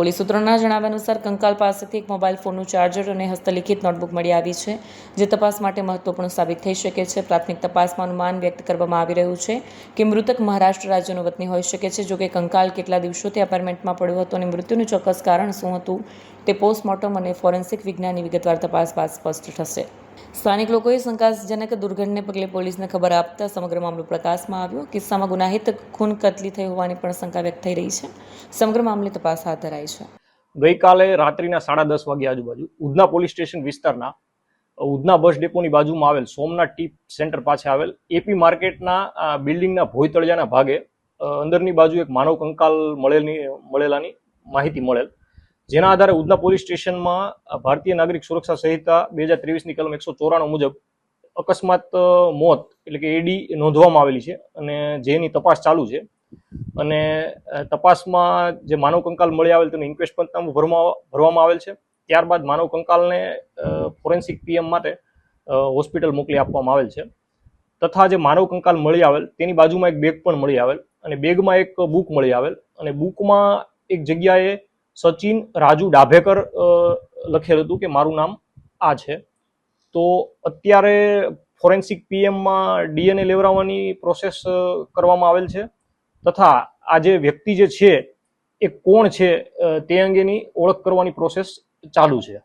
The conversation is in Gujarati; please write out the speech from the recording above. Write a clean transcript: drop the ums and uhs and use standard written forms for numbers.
પોલીસ સૂત્રોના જણાવ્યા અનુસાર કંકાલ પાસેથી એક મોબાઈલ ફોનનું ચાર્જર અને હસ્તલિખિત નોટબુક મળી આવી છે, જે તપાસ માટે મહત્વપૂર્ણ સાબિત થઈ શકે છે. પ્રાથમિક તપાસમાં અનુમાન વ્યક્ત કરવામાં આવી રહ્યું છે કે મૃતક મહારાષ્ટ્ર રાજ્યનો વતની હોઈ શકે છે. જોકે કંકાલ કેટલા દિવસોથી એપાર્ટમેન્ટમાં પડ્યો હતો અને મૃત્યુનું ચોક્કસ કારણ શું હતું તે પોસ્ટમોર્ટમ અને ફોરેન્સિક વિજ્ઞાનની વિગતવાર તપાસ બાદ સ્પષ્ટ થશે. સ્થાનિક લોકોએ શંકાજનક દુર્ઘટનાને પગલે પોલીસને ખબર આપતા સમગ્ર મામલો પ્રકાશમાં આવ્યો. કિસ્સામાં ગુનાહિત ખૂન કતલી થઈ હોવાની પણ શંકા વ્યક્ત થઈ રહી છે. સમગ્ર મામલે તપાસ હાથ ધરાઈ છે. ગઈકાલે રાત્રિના 10:30 વાગ્યા આજુબાજુ ઉધના પોલીસ સ્ટેશન વિસ્તારના ઉધના બસ ડેપોની બાજુમાં આવેલ સોમનાથ ટી સેન્ટર પાસે આવેલ એપી માર્કેટના બિલ્ડિંગના ભોયતળિયાના ભાગે અંદરની બાજુ એક માનવ કંકાલ મળેલાની માહિતી મળેલ, જેના આધારે ઉધના પોલીસ સ્ટેશનમાં ભારતીય નાગરિક સુરક્ષા સંહિતા 2023ની કલમ 194 મુજબ અકસ્માત મોત એટલે કે એડી નોંધવામાં આવેલી છે અને જેની તપાસ ચાલુ છે. અને તપાસમાં જે માનવ કંકાલ મળી આવેલ તેનું ઇન્ક્વેસ્ટ પંચનામું ભરવામાં આવેલ છે. ત્યારબાદ માનવ કંકાલને ફોરેન્સિક પીએમ માટે હોસ્પિટલ મોકલી આપવામાં આવેલ છે. તથા જે માનવ કંકાલ મળી આવેલ તેની બાજુમાં એક બેગ પણ મળી આવેલ અને બેગમાં એક બુક મળી આવેલ અને બુકમાં એક જગ્યાએ સચિન રાજુ ડાભેકર લખેલું હતું કે મારું નામ આ છે. તો અત્યારે ફોરેન્સિક પીએમમાં ડીએનએ લેવડાવવાની પ્રોસેસ કરવામાં આવેલ છે તથા આ જે વ્યક્તિ જે છે એ કોણ છે તે અંગેની ઓળખ કરવાની પ્રોસેસ ચાલુ છે.